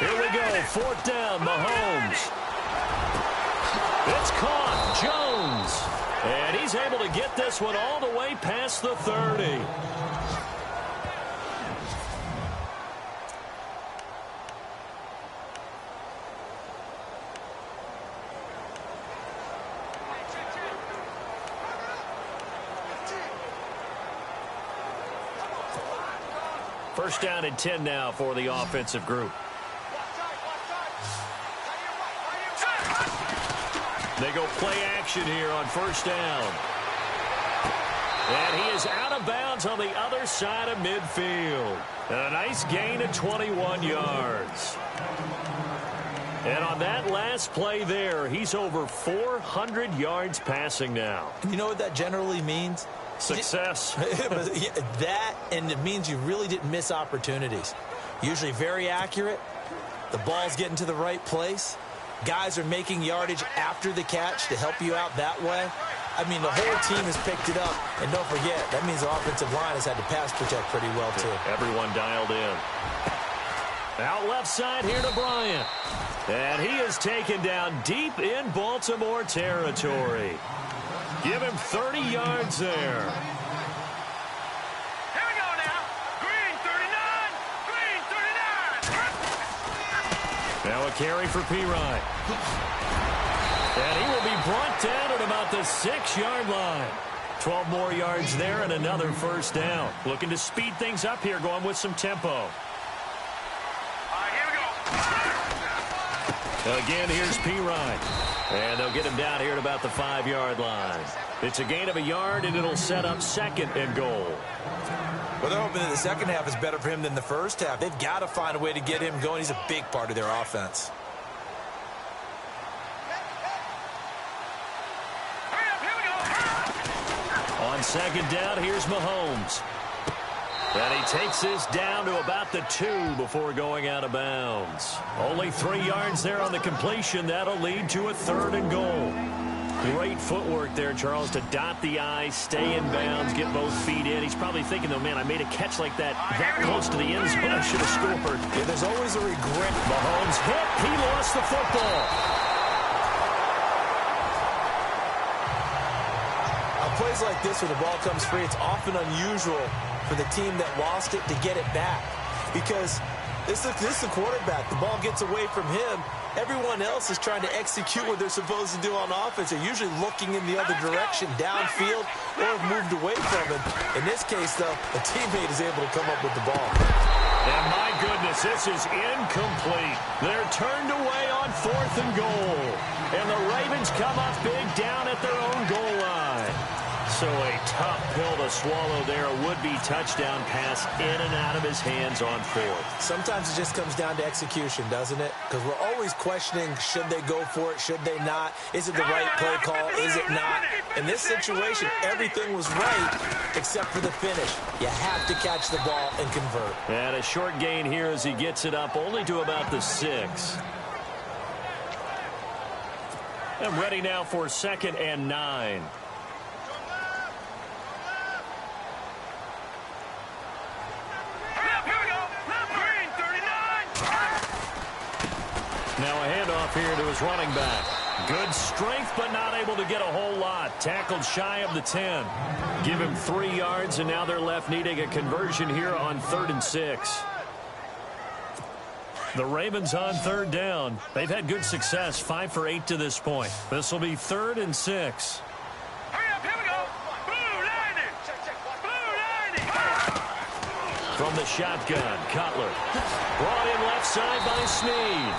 Here we go. 4th down, Mahomes. It's caught. Jones. And he's able to get this one all the way past the 30. First down and 10 now for the offensive group. They go play action here on first down. And he is out of bounds on the other side of midfield. And a nice gain of 21 yards. And on that last play there, he's over 400 yards passing now. You know what that generally means? Success. That, and it means you really didn't miss opportunities. Usually very accurate. The ball's getting to the right place. Guys are making yardage after the catch to help you out that way. I mean, the whole team has picked it up. And don't forget, that means the offensive line has had to pass protect pretty well, too. Everyone dialed in. Out left side here to Bryant. And he is taken down deep in Baltimore territory. Give him 30 yards there. Here we go now. Green 39. Green 39. Now a carry for P-Ryan. And he will be brought down at about the 6-yard line. 12 more yards there and another first down. Looking to speed things up here, going with some tempo. All right, here we go. Again, here's P-Ryan. And they'll get him down here at about the 5-yard line. It's a gain of a yard, and it'll set up 2nd and goal. Well, they're hoping that the second half is better for him than the first half. They've got to find a way to get him going. He's a big part of their offense. Hurry up, here we go. On 2nd down, here's Mahomes. And he takes this down to about the 2 before going out of bounds. Only 3 yards there on the completion. That'll lead to a 3rd and goal. Great footwork there, Charles, to dot the I, stay in bounds, get both feet in. He's probably thinking, though, man, I made a catch like that close to the end zone. I should have scored. Yeah, there's always a regret. Mahomes hit. He lost the football. Plays like this where the ball comes free, it's often unusual for the team that lost it to get it back. Because this is the quarterback. The ball gets away from him. Everyone else is trying to execute what they're supposed to do on offense. They're usually looking in the other direction, downfield, or have moved away from him. In this case, though, a teammate is able to come up with the ball. And my goodness, this is incomplete. They're turned away on 4th and goal. And the Ravens come up big down at their own goal line. So a tough pill to swallow there. A would-be touchdown pass in and out of his hands on 4th. Sometimes it just comes down to execution, doesn't it? Because we're always questioning, should they go for it, should they not? Is it the right play call, is it not? In this situation, everything was right except for the finish. You have to catch the ball and convert. And a short gain here as he gets it up only to about the 6. And ready now for 2nd and 9. Now a handoff here to his running back. Good strength, but not able to get a whole lot. Tackled shy of the 10. Give him 3 yards, and now they're left needing a conversion here on 3rd and 6. The Ravens on 3rd down. They've had good success, 5 for 8 to this point. This will be 3rd and 6. From the shotgun, Cutler. Brought in left side by Snead.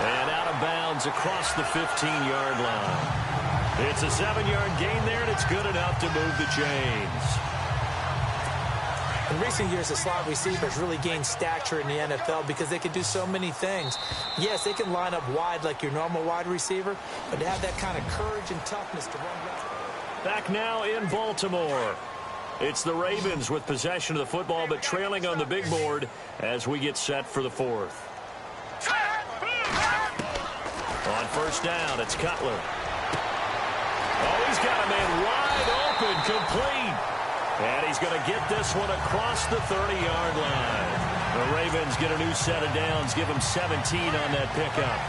And out of bounds across the 15-yard line. It's a 7-yard gain there, and it's good enough to move the chains. In recent years, the slot receivers really gained stature in the NFL because they can do so many things. Yes, they can line up wide like your normal wide receiver, but to have that kind of courage and toughness to run back. Back now in Baltimore. It's the Ravens with possession of the football, but trailing on the big board as we get set for the fourth. On first down, it's Cutler. Oh, he's got a man wide open, complete. And he's going to get this one across the 30-yard line. The Ravens get a new set of downs, give them 17 on that pickup.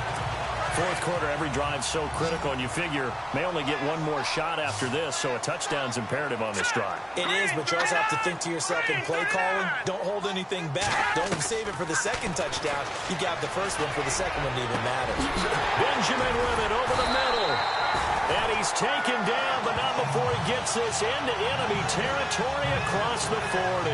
Fourth quarter, every drive so critical, and you figure may only get one more shot after this, so a touchdown's imperative on this drive. It is, but you also have to think to yourself in play calling, don't hold anything back. Don't save it for the second touchdown. You got the first one for the second one to even matter. Benjamin with it over the middle. And he's taken down, but not before he gets this into enemy territory across the 40.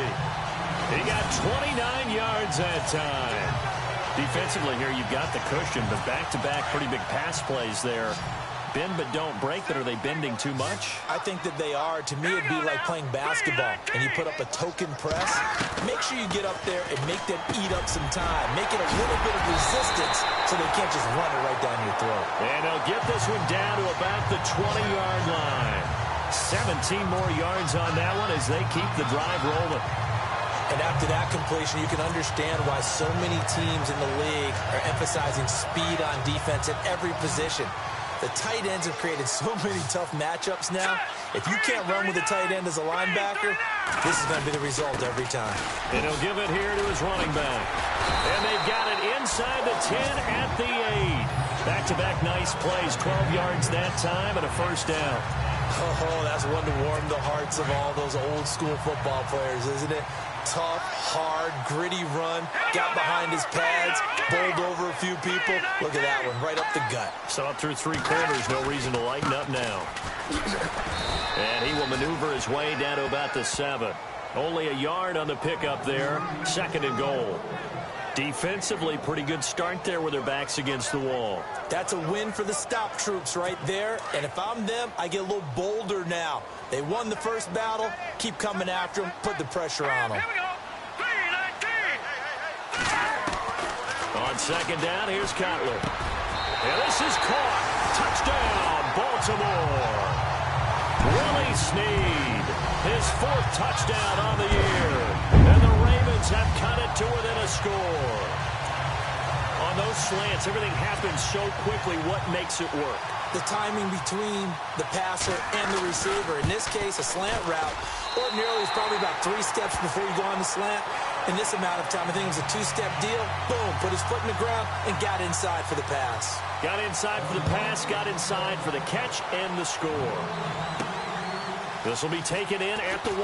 He got 29 yards that time. Defensively here, you've got the cushion, but back-to-back pretty big pass plays there. Bend but don't break, but are they bending too much? I think that they are. To me, it'd be like playing basketball, and you put up a token press. Make sure you get up there and make them eat up some time. Make it a little bit of resistance so they can't just run it right down your throat. And they'll get this one down to about the 20-yard line. 17 more yards on that one as they keep the drive rolling. And after that completion, you can understand why so many teams in the league are emphasizing speed on defense at every position. The tight ends have created so many tough matchups now. If you can't run with a tight end as a linebacker, this is going to be the result every time. And he'll give it here to his running back. And they've got it inside the 10 at the 8. Back-to-back nice plays, 12 yards that time and a first down. Oh, that's one to warm the hearts of all those old-school football players, isn't it? Tough, hard, gritty run, got behind his pads, bowled over a few people. Look at that one, right up the gut. Saw it through 3 quarters, no reason to lighten up now. And he will maneuver his way down to about the 7. Only a yard on the pickup there, 2nd and goal. Defensively, pretty good start there with their backs against the wall. That's a win for the stop troops right there. And if I'm them, I get a little bolder now. They won the first battle. Keep coming after them. Put the pressure on them. Here we go. 3-19. On second down, here's Cutler. And this is caught. Touchdown, Baltimore. Willie Snead, his 4th touchdown on the year. And the Ravens have cut it to within a score. On those slants, everything happens so quickly. What makes it work? The timing between the passer and the receiver. In this case, a slant route. Ordinarily, it's probably about 3 steps before you go on the slant. In this amount of time, I think it was a 2-step deal. Boom, put his foot in the ground and got inside for the pass. Got inside for the pass, got inside for the catch and the score. This will be taken in at the 1.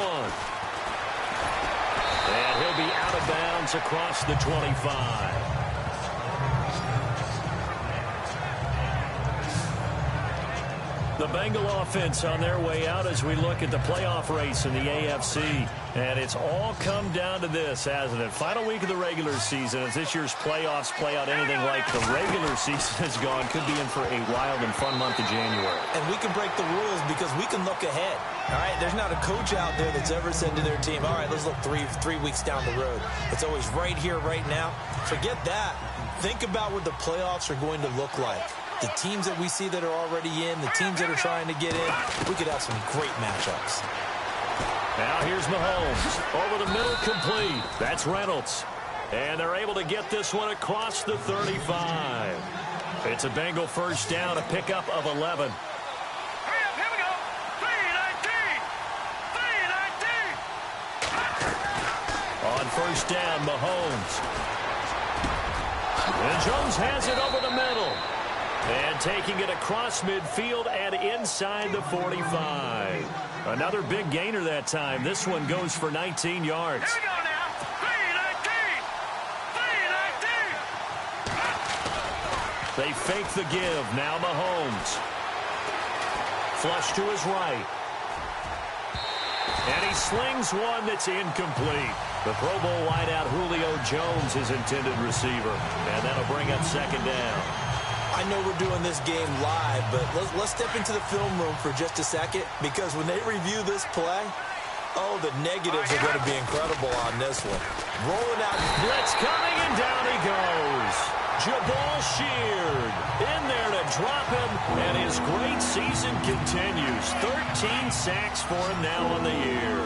And he'll be out of bounds across the 25. The Bengal offense on their way out as we look at the playoff race in the AFC. And it's all come down to this, hasn't it? Final week of the regular season. As this year's playoffs play out anything like the regular season has gone, could be in for a wild and fun month of January. And we can break the rules because we can look ahead. All right, there's not a coach out there that's ever said to their team, all right, let's look three weeks down the road. It's always right here, right now. Forget that. Think about what the playoffs are going to look like. The teams that we see that are already in, the teams that are trying to get in, we could have some great matchups. Now here's Mahomes. Over the middle, complete. That's Reynolds. And they're able to get this one across the 35. It's a Bengal first down, a pickup of 11. Hurry up, here we go. 3-19. 3-19. On first down, Mahomes. And Jones has it over the middle. And taking it across midfield and inside the 45. Another big gainer that time. This one goes for 19 yards. Here we go now. 3-19. 3-19. They fake the give. Now Mahomes. Flush to his right. And he slings one that's incomplete. The Pro Bowl wideout Julio Jones, his intended receiver. And that'll bring up second down. I know we're doing this game live, but let's step into the film room for just a second, because when they review this play, oh, the negatives are going to be incredible on this one. Rolling out. Blitz coming, and down he goes. Jabal Sheard in there to drop him, and his great season continues. 13 sacks for him now on the year.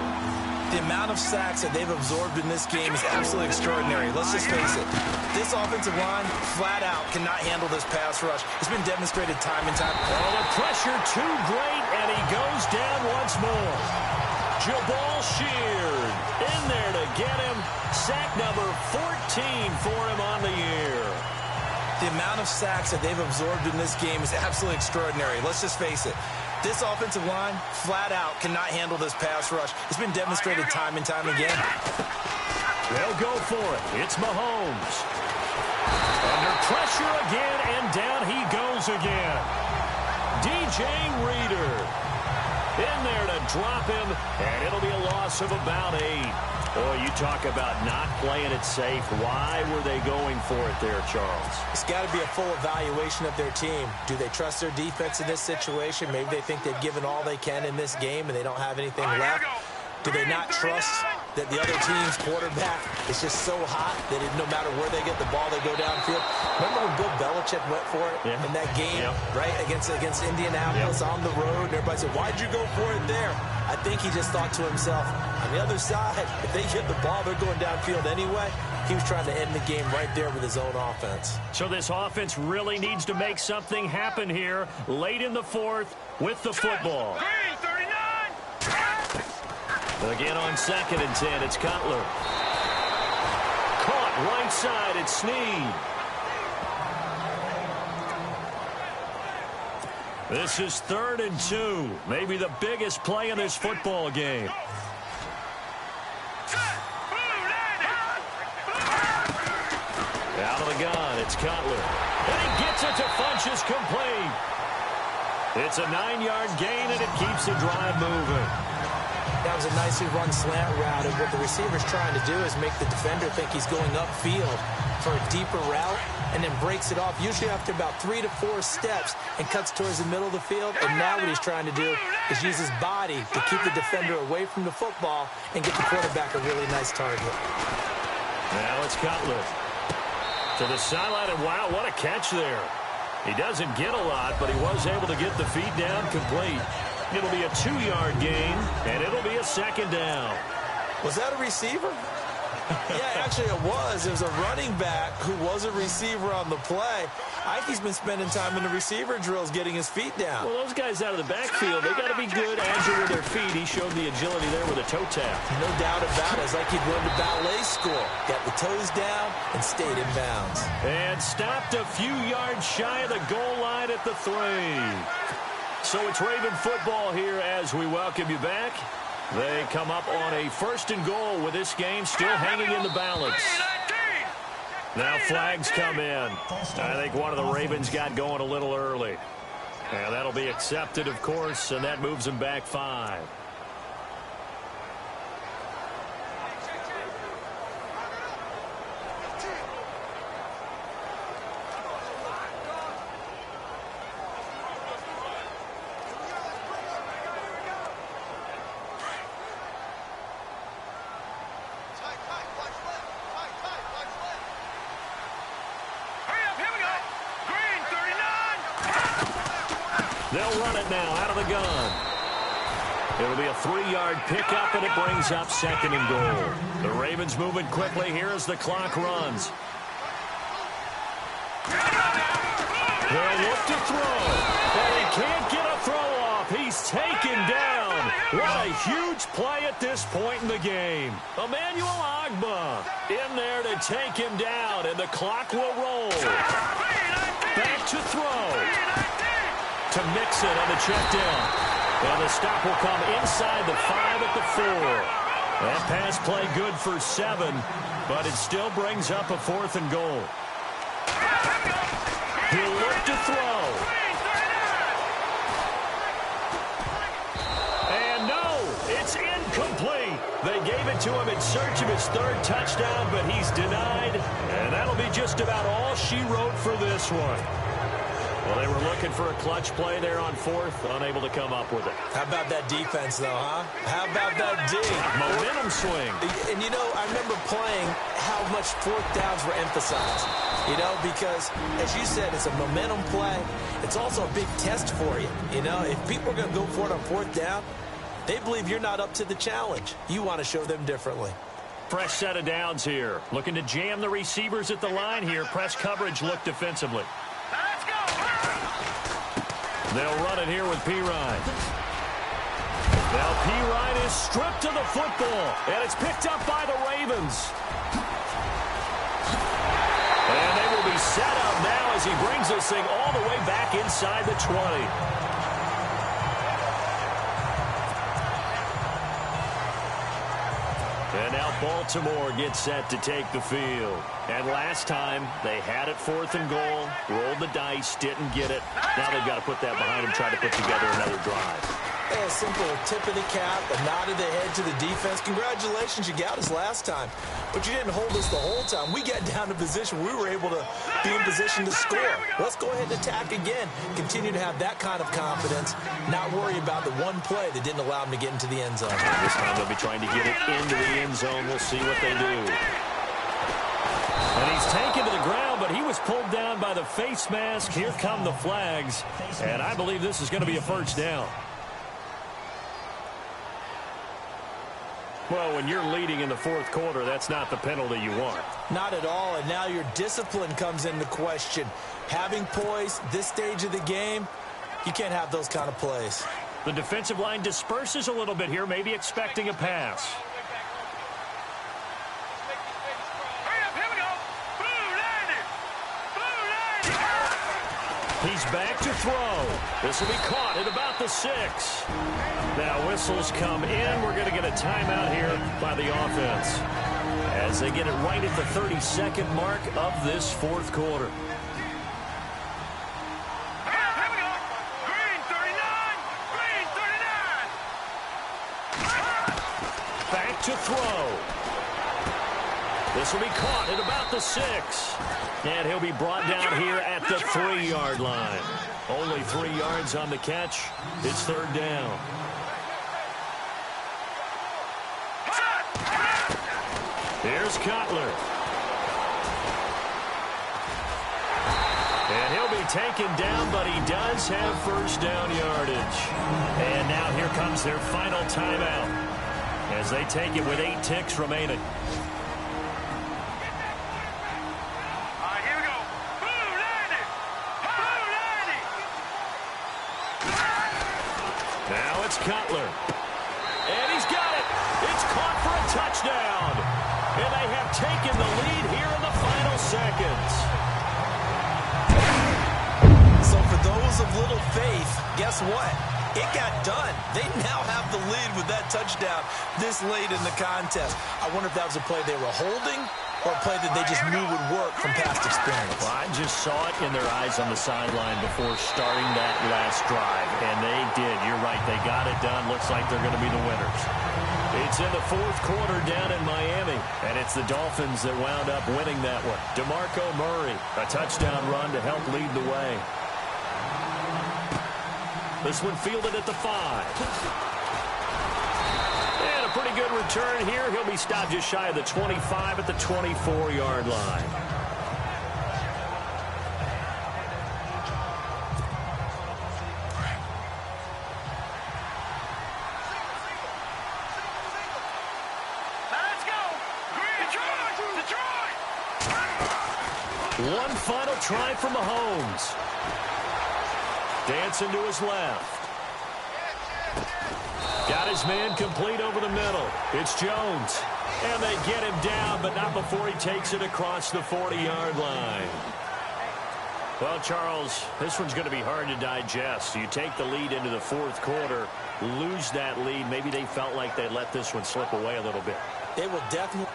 The amount of sacks that they've absorbed in this game is absolutely extraordinary. Let's just face it. This offensive line, flat out, cannot handle this pass rush. It's been demonstrated time and time. Oh, the pressure too great, and he goes down once more. Jabal Sheard in there to get him. Sack number 14 for him on the year. The amount of sacks that they've absorbed in this game is absolutely extraordinary. Let's just face it. This offensive line, flat out, cannot handle this pass rush. It's been demonstrated time and time again. They'll go for it. It's Mahomes. Under pressure again, and down he goes again. DJ Reader in there to drop him, and it'll be a loss of about 8. Boy, you talk about not playing it safe. Why were they going for it there, Charles? It's got to be a full evaluation of their team. Do they trust their defense in this situation? Maybe they think they've given all they can in this game and they don't have anything left. Do they not trust that the other team's quarterback is just so hot that no matter where they get the ball, they go downfield? Remember when Bill Belichick went for it in that game, right, against Indianapolis on the road? And everybody said, why'd you go for it there? I think he just thought to himself, on the other side, if they get the ball, they're going downfield anyway. He was trying to end the game right there with his own offense. So this offense really needs to make something happen here late in the fourth with the football. Green, 39. Again on 2nd and 10, it's Cutler. Caught right side, it's Snead. This is 3rd and 2. Maybe the biggest play in this football game. Out of the gun, it's Cutler. And he gets it to Funchess complete. It's a 9-yard gain, and it keeps the drive moving. That was a nicely run slant route, and what the receiver's trying to do is make the defender think he's going upfield for a deeper route, and then breaks it off, usually after about 3 to 4 steps, and cuts towards the middle of the field. And now what he's trying to do is use his body to keep the defender away from the football and get the quarterback a really nice target. Now it's Cutler to the sideline, and wow, what a catch there. He doesn't get a lot, but he was able to get the feet down complete. It'll be a 2-yard gain, and it'll be a 2nd down. Was that a receiver? Yeah, actually it was. It was a running back who was a receiver on the play. Ike's been spending time in the receiver drills getting his feet down. Well, those guys out of the backfield, they got to be good, agile with their feet. He showed the agility there with a toe tap. No doubt about it. It's like he'd run to ballet school. Got the toes down and stayed in bounds. And stopped a few yards shy of the goal line at the 3. So it's Raven football here as we welcome you back. They come up on a 1st and goal with this game still hanging in the balance. Now flags come in. I think one of the Ravens got going a little early. And that'll be accepted, of course, and that moves them back 5. They'll run it now out of the gun. It'll be a 3-yard pickup, and it brings up 2nd and goal. The Ravens moving quickly here as the clock runs. They'll look to throw, but he can't get a throw off. He's taken down. What a huge play at this point in the game. Emmanuel Ogbah in there to take him down, and the clock will roll. Back to throw. To Mixon on the check down. And the stop will come inside the 5 at the 4. That pass play good for 7, but it still brings up a 4th and goal. He'll look to throw. And no, it's It's incomplete. They gave it to him in search of his third touchdown, but he's denied. And that'll be just about all she wrote for this one. Well, they were looking for a clutch play there on fourth, unable to come up with it. How about that defense, though, huh? How about that D? Momentum swing. And, you know, I remember playing how much fourth downs were emphasized. You know, because, as you said, it's a momentum play. It's also a big test for you. You know, if people are going to go for it on fourth down, they believe you're not up to the challenge. You want to show them differently. Fresh set of downs here. Looking to jam the receivers at the line here. Press coverage look defensively. Let's go. They'll run it here with Pirine. Now Pirine is stripped to the football, and it's picked up by the Ravens. And they will be set up now as he brings this thing all the way back inside the 20. And now Baltimore gets set to take the field. And last time, they had it 4th and goal, rolled the dice, didn't get it. Now they've got to put that behind them, try to put together another drive. A simple tip of the cap, a nod of the head to the defense. Congratulations, you got us last time. But you didn't hold us the whole time. We got down to position. We were able to be in position to score. Let's go ahead and attack again. Continue to have that kind of confidence. Not worry about the one play that didn't allow them to get into the end zone. This time they'll be trying to get it into the end zone. We'll see what they do. And he's taken to the ground, but he was pulled down by the face mask. Here come the flags. And I believe this is going to be a first down. Well, when you're leading in the 4th quarter, that's not the penalty you want. Not at all, and now your discipline comes into question. Having poise, this stage of the game, you can't have those kind of plays. The defensive line disperses a little bit here, maybe expecting a pass. Hurry up, here we go. Blue landed. Blue landed. He's back to throw. This will be caught at about the 6. Now whistles come in. We're going to get a timeout here by the offense as they get it right at the 32nd mark of this 4th quarter. Here we go. Green 39. Green 39. Back to throw. This will be caught at about the 6. And he'll be brought down here at the 3-yard line. Only 3 yards on the catch. It's 3rd down. Here's Cutler. And he'll be taken down, but he does have first down yardage. And now here comes their final timeout as they take it with 8 ticks remaining. Now it's Cutler. And he's got it. It's caught for a touchdown. And they have taken the lead here in the final seconds. So for those of little faith, guess what? It got done. They now have the lead with that touchdown this late in the contest. I wonder if that was a play they were holding or a play that they just knew would work from past experience. Well, I just saw it in their eyes on the sideline before starting that last drive, and they did. You're right. They got it done. Looks like they're going to be the winners. It's in the 4th quarter down in Miami, and it's the Dolphins that wound up winning that one. DeMarco Murray, a touchdown run to help lead the way. This one fielded at the 5. And a pretty good return here. He'll be stopped just shy of the 25 at the 24-yard line. Let's go. Green. Detroit. One final try from Mahomes. Dancing to his left. Got his man complete over the middle. It's Jones. And they get him down, but not before he takes it across the 40-yard line. Well, Charles, this one's going to be hard to digest. You take the lead into the 4th quarter, lose that lead. Maybe they felt like they let this one slip away a little bit. They will definitely...